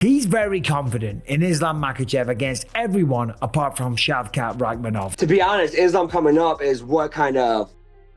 He's very confident in Islam Makhachev against everyone apart from Shavkat Rakhmonov. To be honest, Islam coming up is what kind of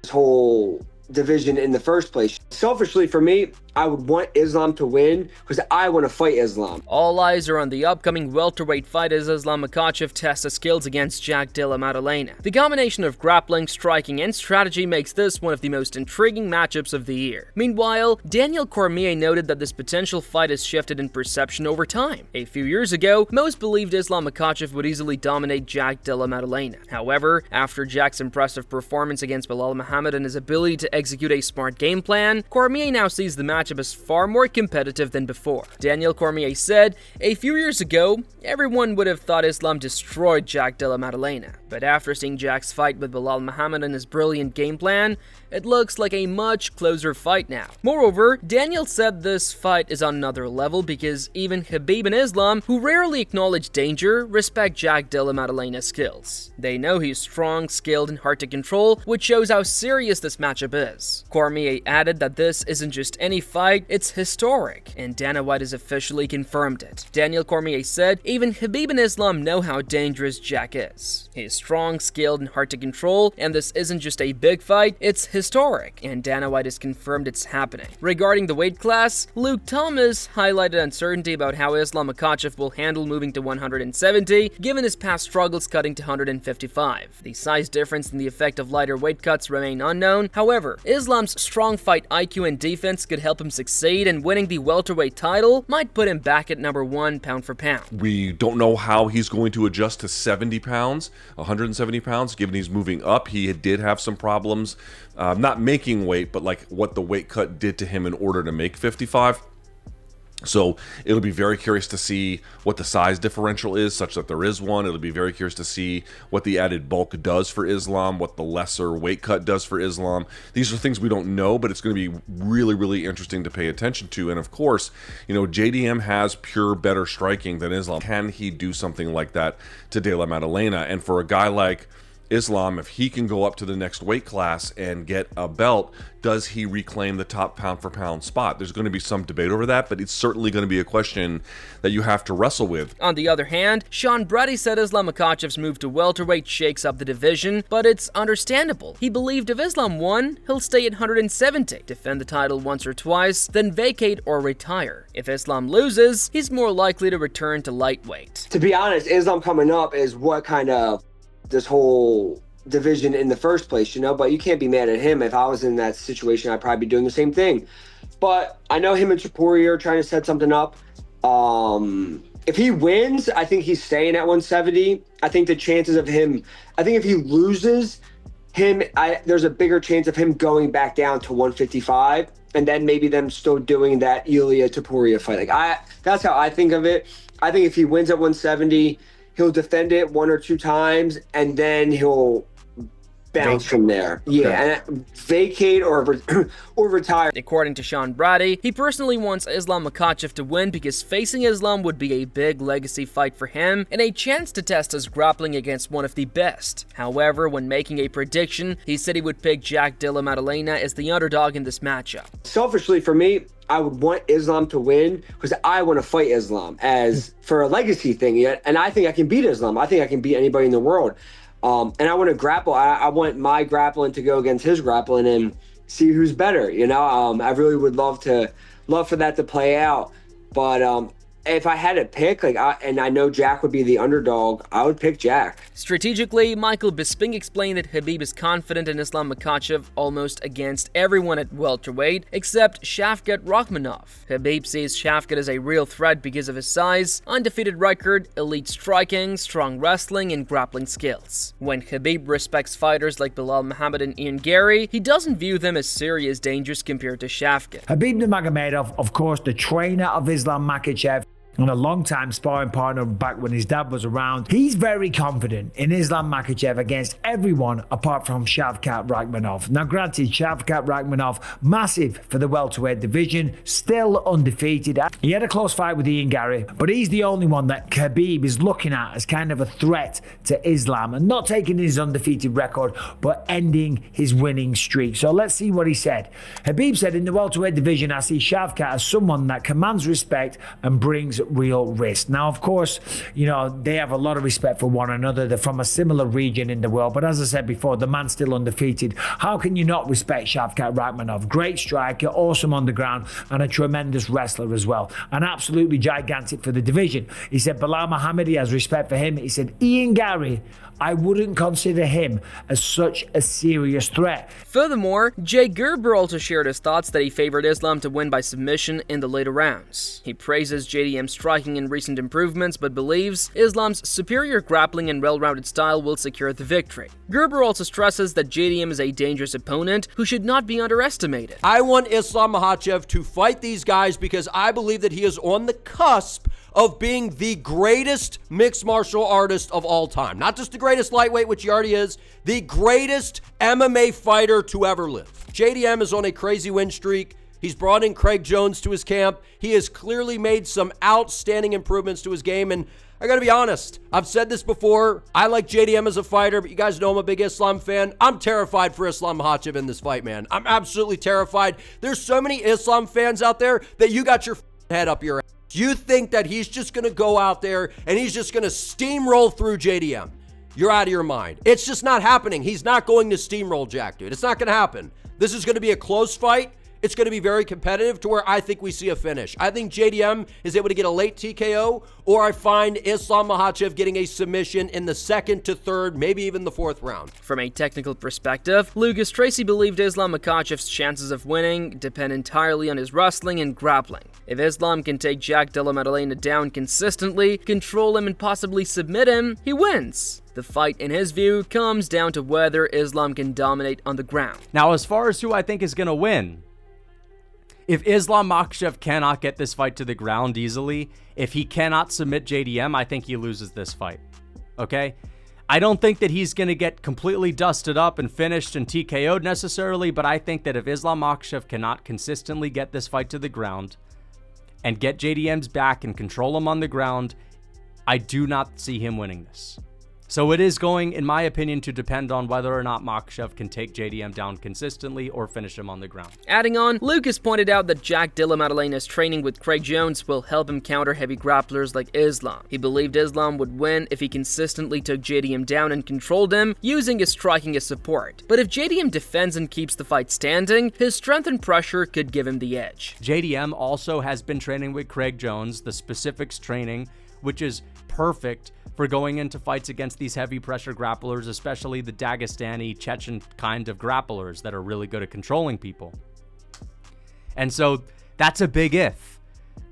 this whole division in the first place. Selfishly for me, I would want Islam to win because I want to fight Islam. All eyes are on the upcoming welterweight fight as Islam Makhachev tests his skills against Della Maddalena. The combination of grappling, striking, and strategy makes this one of the most intriguing matchups of the year. Meanwhile, Daniel Cormier noted that this potential fight has shifted in perception over time. A few years ago, most believed Islam Makhachev would easily dominate Della Maddalena. However, after Jack's impressive performance against Belal Muhammad and his ability to execute a smart game plan, Cormier now sees the matchup as far more competitive than before. Daniel Cormier said, "A few years ago, everyone would have thought Islam destroyed Della Maddalena. But after seeing Jack's fight with Belal Muhammad and his brilliant game plan, it looks like a much closer fight now." Moreover, Daniel said this fight is on another level because even Khabib and Islam, who rarely acknowledge danger, respect Della Maddalena's skills. They know he's strong, skilled, and hard to control, which shows how serious this matchup is. Cormier added that this isn't just any fight, it's historic, and Dana White has officially confirmed it. Daniel Cormier said, "Even Khabib and Islam know how dangerous Jack is. He's strong, skilled, and hard to control, and this isn't just a big fight, it's historic, and Dana White has confirmed it's happening." Regarding the weight class, Luke Thomas highlighted uncertainty about how Islam Makhachev will handle moving to 170, given his past struggles cutting to 155. The size difference and the effect of lighter weight cuts remain unknown. However, Islam's strong fight IQ and defense could help him succeed, and winning the welterweight title might put him back at number 1 pound for pound. We don't know how he's going to adjust to 70 pounds, 170 pounds, given he's moving up. He did have some problems, not making weight, but like what the weight cut did to him in order to make 55. So it'll be very curious to see what the size differential is, such that there is one. It'll be very curious to see what the added bulk does for Islam, what the lesser weight cut does for Islam. These are things we don't know, but it's going to be really, really interesting to pay attention to. And of course, you know, JDM has pure better striking than Islam. Can he do something like that to Della Maddalena? And for a guy like Islam, if he can go up to the next weight class and get a belt, does he reclaim the top pound for pound spot? There's going to be some debate over that, but it's certainly going to be a question that you have to wrestle with. On the other hand, Sean Brady said Islam Makhachev's move to welterweight shakes up the division, but it's understandable. He believed if Islam won, he'll stay at 170, defend the title once or twice, then vacate or retire. If Islam loses, he's more likely to return to lightweight. To be honest, Islam coming up is what kind of this whole division in the first place, you know, but you can't be mad at him. If I was in that situation, I'd probably be doing the same thing. But I know him and Topuria are trying to set something up. If he wins, I think he's staying at 170. I think the chances of him, I think if he loses him, there's a bigger chance of him going back down to 155, and then maybe them still doing that Ilya Topuria fight. Like that's how I think of it. I think if he wins at 170, he'll defend it 1 or 2 times, and then he'll bounce from there. Yeah, and vacate or retire. According to Sean Brady, he personally wants Islam Makhachev to win because facing Islam would be a big legacy fight for him and a chance to test his grappling against one of the best. However, when making a prediction, he said he would pick Della Maddalena as the underdog in this matchup. Selfishly for me, I would want Islam to win because I want to fight Islam as for a legacy thing. And I think I can beat Islam. I think I can beat anybody in the world. And I want to grapple. I want my grappling to go against his grappling and see who's better. You know, I really would love for that to play out. But if I had to pick, and I know Jack would be the underdog, I would pick Jack. Strategically, Michael Bisping explained that Khabib is confident in Islam Makhachev almost against everyone at welterweight except Shavkat Rakhmonov. Khabib sees Shavkat as a real threat because of his size, undefeated record, elite striking, strong wrestling, and grappling skills. When Khabib respects fighters like Belal Muhammad and Ian Gary, he doesn't view them as serious dangers compared to Shavkat. Khabib Nurmagomedov, of course, the trainer of Islam Makhachev, and a long-time sparring partner back when his dad was around. He's very confident in Islam Makhachev against everyone apart from Shavkat Rakhmonov. Now granted, Shavkat Rakhmonov, massive for the welterweight division, still undefeated. He had a close fight with Ian Gary, but he's the only one that Khabib is looking at as kind of a threat to Islam, and not taking his undefeated record, but ending his winning streak. So let's see what he said. Khabib said, in the welterweight division, I see Shavkat as someone that commands respect and brings real risk. Now, of course, they have a lot of respect for one another. They're from a similar region in the world. But as I said before, the man's still undefeated. How can you not respect Shavkat Rakhmonov? Great striker, awesome on the ground, and a tremendous wrestler as well. And absolutely gigantic for the division. He said Bilal Muhammad, he has respect for him. He said Ian Gary, I wouldn't consider him as such a serious threat. Furthermore, Jay Gerber also shared his thoughts that he favored Islam to win by submission in the later rounds. He praises JDM's striking and recent improvements, but believes Islam's superior grappling and well-rounded style will secure the victory. Gerber also stresses that JDM is a dangerous opponent who should not be underestimated. I want Islam Makhachev to fight these guys because I believe that he is on the cusp of being the greatest mixed martial artist of all time. Not just the greatest lightweight, which he already is, the greatest MMA fighter to ever live. JDM is on a crazy win streak. He's brought in Craig Jones to his camp. He has clearly made some outstanding improvements to his game, and I gotta be honest, I've said this before, I like JDM as a fighter, but you guys know I'm a big Islam fan. I'm terrified for Islam Makhachev in this fight, man. I'm absolutely terrified. There's so many Islam fans out there that you got your head up your ass. You think that he's just going to go out there and he's just going to steamroll through JDM. You're out of your mind. It's just not happening. He's not going to steamroll Jack, dude. It's not going to happen. This is going to be a close fight. It's going to be very competitive to where I think we see a finish. I think JDM is able to get a late TKO, or I find Islam Makhachev getting a submission in the second to third, maybe even the fourth round. From a technical perspective, Lucas Tracy believed Islam Makhachev's chances of winning depend entirely on his wrestling and grappling. If Islam can take Jack Della Maddalena down consistently, control him, and possibly submit him, he wins. The fight, in his view, comes down to whether Islam can dominate on the ground. Now, as far as who I think is going to win, if Islam Makhachev cannot get this fight to the ground easily, if he cannot submit JDM, I think he loses this fight. Okay? I don't think that he's going to get completely dusted up and finished and TKO'd necessarily, but I think that if Islam Makhachev cannot consistently get this fight to the ground and get JDM's back and control him on the ground, I do not see him winning this. So it is going, in my opinion, to depend on whether or not Makhachev can take JDM down consistently or finish him on the ground. Adding on, Lucas pointed out that Jack Della Maddalena's training with Craig Jones will help him counter heavy grapplers like Islam. He believed Islam would win if he consistently took JDM down and controlled him, using his striking as support. But if JDM defends and keeps the fight standing, his strength and pressure could give him the edge. JDM also has been training with Craig Jones, the specifics training, which is perfect for going into fights against these heavy pressure grapplers, especially the Dagestani, Chechen kind of grapplers that are really good at controlling people. And so that's a big if.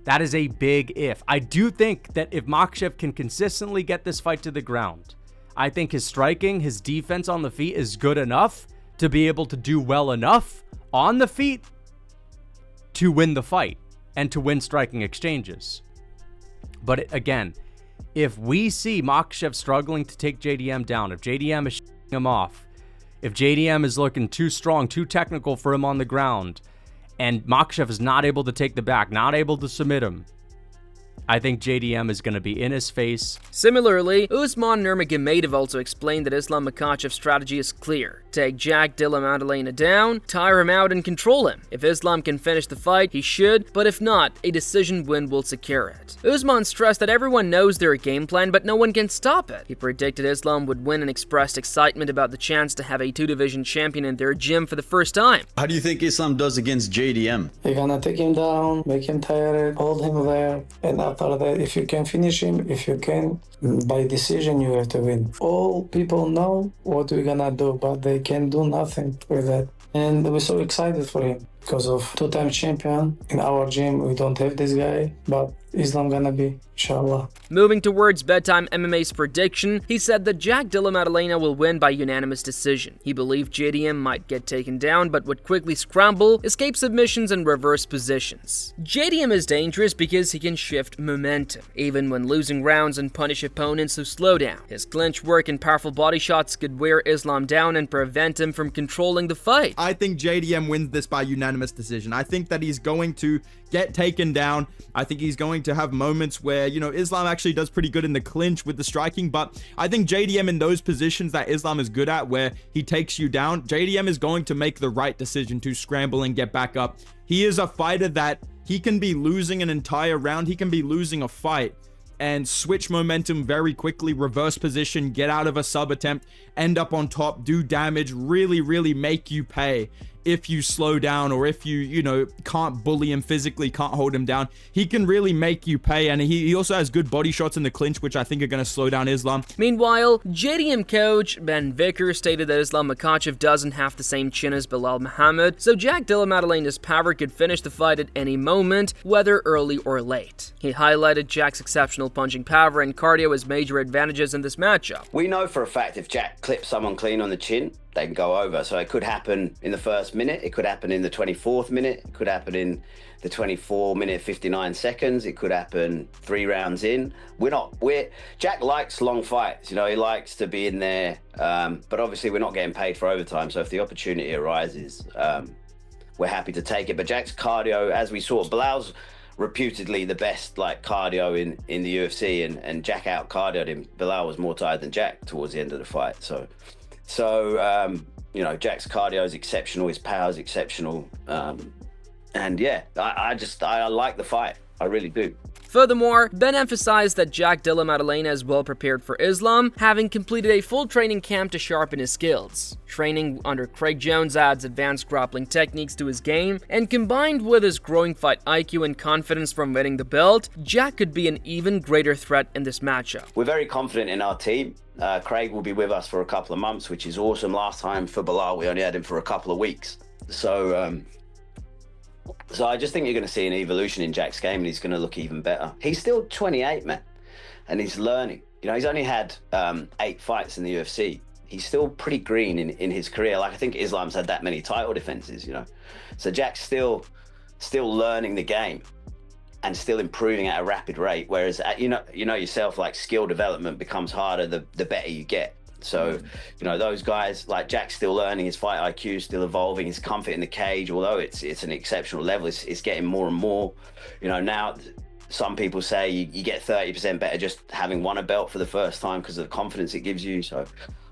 That is a big if. I do think that if Makhachev can consistently get this fight to the ground, I think his striking, his defense on the feet is good enough to be able to do well enough on the feet to win the fight and to win striking exchanges. But again, if we see Makhachev struggling to take JDM down, if JDM is shutting him off, if JDM is looking too strong, too technical for him on the ground, and Makhachev is not able to take the back, not able to submit him, I think JDM is going to be in his face. Similarly, Usman Nurmagomedov also explained that Islam Makhachev's strategy is clear. Take Jack Della Maddalena down, tire him out, and control him. If Islam can finish the fight, he should, but if not, a decision win will secure it. Usman stressed that everyone knows their game plan, but no one can stop it. He predicted Islam would win and expressed excitement about the chance to have a two-division champion in their gym for the first time. How do you think Islam does against JDM? You're gonna take him down, make him tired, hold him there, and after that, if you can finish him, if you can, by decision, you have to win. All people know what we're gonna do, but they can do nothing with that. And we're so excited for him because of two-time champion. In our gym, we don't have this guy, but Islam gonna be, inshallah. Moving towards Bedtime MMA's prediction, he said that Jack Della Maddalena will win by unanimous decision. He believed JDM might get taken down, but would quickly scramble, escape submissions, and reverse positions. JDM is dangerous because he can shift momentum, even when losing rounds and punish opponents who slow down. His clinch work and powerful body shots could wear Islam down and prevent him from controlling the fight. I think JDM wins this by unanimous decision. I think that he's going to get taken down. I think he's going going to have moments where, you know, Islam actually does pretty good in the clinch with the striking, but I think JDM in those positions that Islam is good at, where he takes you down, JDM is going to make the right decision to scramble and get back up. He is a fighter that he can be losing an entire round, he can be losing a fight, and switch momentum very quickly, reverse position, get out of a sub attempt, end up on top, do damage, really make you pay if you slow down, or if you know, can't bully him physically, can't hold him down. He can really make you pay, and he also has good body shots in the clinch, which I think are going to slow down Islam. Meanwhile, JDM coach Ben Vickers stated that Islam Makhachev doesn't have the same chin as Belal Muhammad, so Jack Della Maddalena's power could finish the fight at any moment, whether early or late. He highlighted Jack's exceptional punching power and cardio as major advantages in this matchup. We know for a fact if Jack clips someone clean on the chin, they can go over. So it could happen in the first minute, it could happen in the 24th minute, it could happen in the 24-minute 59 seconds, it could happen 3 rounds in. Jack likes long fights, you know, he likes to be in there, but obviously we're not getting paid for overtime, so if the opportunity arises, we're happy to take it. But Jack's cardio, as we saw, Bilal's reputedly the best like cardio in the UFC, and Jack out cardioed him. Belal was more tired than Jack towards the end of the fight, so you know, Jack's cardio is exceptional, his power is exceptional, and yeah, I like the fight, I really do. Furthermore, Ben emphasized that Jack Della Maddalena is well prepared for Islam, having completed a full training camp to sharpen his skills. Training under Craig Jones adds advanced grappling techniques to his game, and combined with his growing fight IQ and confidence from winning the belt, Jack could be an even greater threat in this matchup. We're very confident in our team. Craig will be with us for a couple of months, which is awesome. Last time for Belal, we only had him for a couple of weeks. So I just think you're going to see an evolution in Jack's game, and he's going to look even better. He's still 28, man, and he's learning. You know, he's only had 8 fights in the UFC. He's still pretty green in his career. Like, I think Islam's had that many title defenses, you know. So Jack's still learning the game and still improving at a rapid rate. Whereas, you know yourself, like, skill development becomes harder the better you get. So, you know, those guys, like Jack's still learning, his fight IQ is still evolving, his comfort in the cage, although it's an exceptional level, it's getting more and more. You know, now some people say you get 30% better just having won a belt for the first time because of the confidence it gives you. So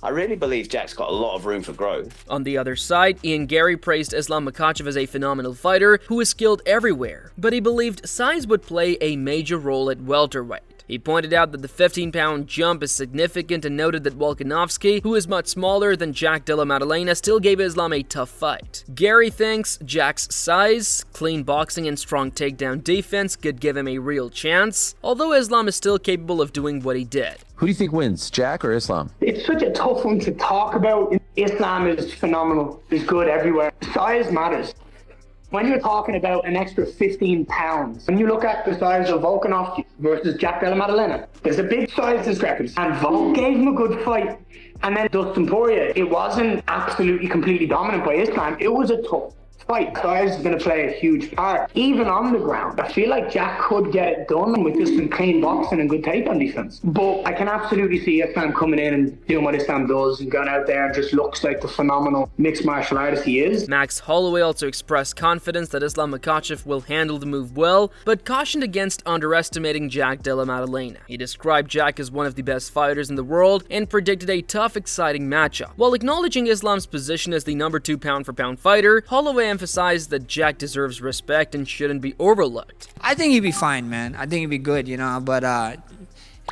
I really believe Jack's got a lot of room for growth. On the other side, Ian Gary praised Islam Makhachev as a phenomenal fighter who is skilled everywhere, but he believed size would play a major role at welterweight. He pointed out that the 15-pound jump is significant and noted that Volkanovski, who is much smaller than Jack Della Maddalena, still gave Islam a tough fight. Gary thinks Jack's size, clean boxing, and strong takedown defense could give him a real chance, although Islam is still capable of doing what he did. Who do you think wins, Jack or Islam? It's such a tough one to talk about. Islam is phenomenal, is good everywhere. Size matters. When you're talking about an extra 15 pounds, when you look at the size of Volkanovski versus Jack Della Maddalena, there's a big size discrepancy. And Volk gave him a good fight. And then Dustin Poirier, it wasn't absolutely completely dominant by Islam. It was a tough fight. Size is going to play a huge part. Even on the ground, I feel like Jack could get it done with just some clean boxing and good takedown defense. But I can absolutely see Islam coming in and doing what Islam does and going out there and just looks like the phenomenal mixed martial artist he is. Max Holloway also expressed confidence that Islam Makhachev will handle the move well, but cautioned against underestimating Jack Della Maddalena. He described Jack as one of the best fighters in the world and predicted a tough, exciting matchup. While acknowledging Islam's position as the number 2 pound-for-pound fighter, Holloway emphasized that Jack deserves respect and shouldn't be overlooked. I think he'd be fine, man. I think he'd be good, you know, but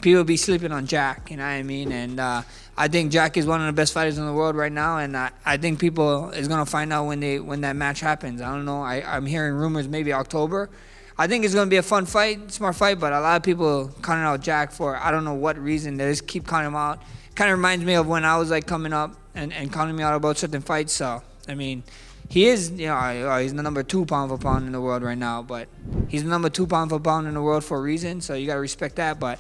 people be sleeping on Jack, you know what I mean? And I think Jack is one of the best fighters in the world right now, and I think people is going to find out when that match happens. I don't know. I'm hearing rumors maybe October. I think it's going to be a fun fight, smart fight, but a lot of people counting out Jack for I don't know what reason. They just keep counting him out. Kind of reminds me of when I was like coming up and counting me out about certain fights. So, I mean, he is, you know, he's the number 2 pound-for-pound in the world right now, but he's the number 2 pound-for-pound in the world for a reason, so you got to respect that. But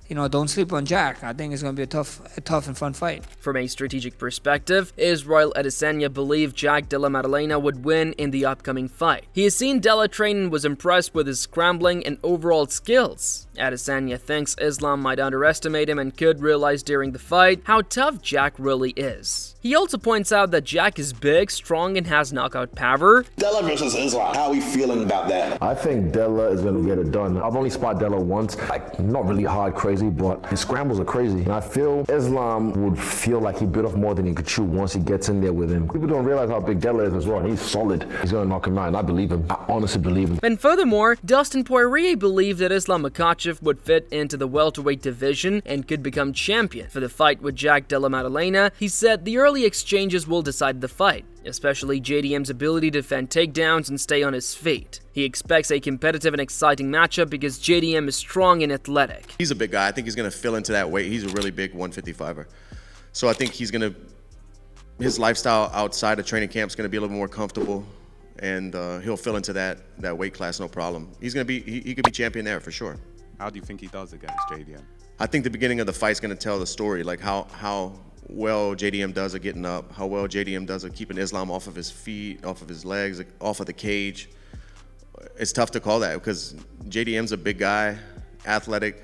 don't sleep on Jack. I think it's going to be a tough and fun fight. From a strategic perspective, Israel Adesanya believed Jack Della Maddalena would win in the upcoming fight. He has seen Della train and was impressed with his scrambling and overall skills. Adesanya thinks Islam might underestimate him and could realize during the fight how tough Jack really is. He also points out that Jack is big, strong, and has knockout power. Della versus Islam, how are we feeling about that? I think Della is going to get it done. I've only spotted Della once, not really hard crazy, but his scrambles are crazy. And I feel Islam would feel like he bit off more than he could chew once he gets in there with him. People don't realize how big Della is as well. He's solid. He's going to knock him out, and I believe him. I honestly believe him. And furthermore, Dustin Poirier believed that Islam Makhachev would fit into the welterweight division and could become champion. For the fight with Jack Della Maddalena, he said the early exchanges will decide the fight, especially JDM's ability to defend takedowns and stay on his feet. He expects a competitive and exciting matchup because JDM is strong and athletic. He's a big guy. I think he's going to fill into that weight. He's a really big 155er. So I think his lifestyle outside of training camp is going to be a little more comfortable, and he'll fill into that weight class no problem. He could be champion there for sure. How do you think he does against JDM? I think the beginning of the fight is going to tell the story, like how well JDM does at getting up, how well JDM does at keeping Islam off of his feet, off of his legs, off of the cage. It's tough to call that because JDM's a big guy, athletic.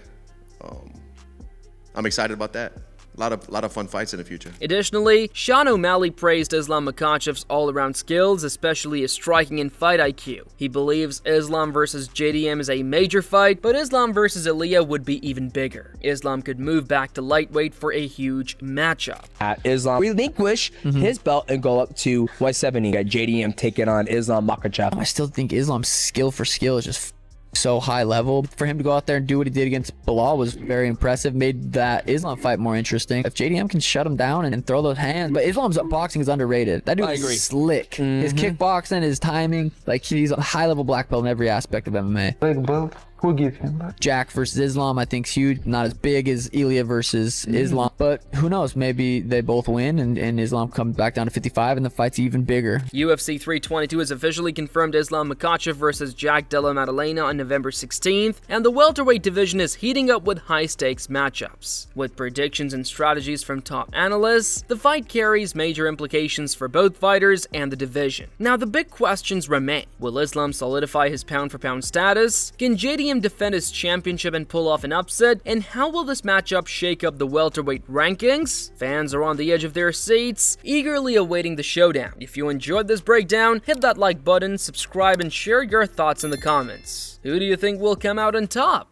I'm excited about that. A lot of fun fights in the future. Additionally, Sean O'Malley praised Islam Makhachev's all-around skills, especially his striking and fight IQ. He believes Islam versus JDM is a major fight, but Islam versus Aaliyah would be even bigger. Islam could move back to lightweight for a huge matchup. Islam relinquish his belt and go up to 170. Got JDM taking on Islam Makhachev. I still think Islam's skill for skill is just so high level. For him to go out there and do what he did against Belal was very impressive, made that Islam fight more interesting. If JDM can shut him down and throw those hands, but Islam's boxing is underrated. That dude is slick. His kickboxing, his timing, he's a high level black belt in every aspect of MMA. Big belt. Who give him that? Jack versus Islam, I think, is huge. Not as big as Ilya versus Islam, but who knows? Maybe they both win and Islam comes back down to 55 and the fight's even bigger. UFC 322 has officially confirmed Islam Makhachev versus Jack Della Maddalena on November 16th, and the welterweight division is heating up with high-stakes matchups. With predictions and strategies from top analysts, the fight carries major implications for both fighters and the division. Now, the big questions remain. Will Islam solidify his pound-for-pound status? Can JDM defend his championship and pull off an upset? And how will this matchup shake up the welterweight rankings? Fans are on the edge of their seats, eagerly awaiting the showdown. If you enjoyed this breakdown, hit that like button, subscribe, and share your thoughts in the comments. Who do you think will come out on top?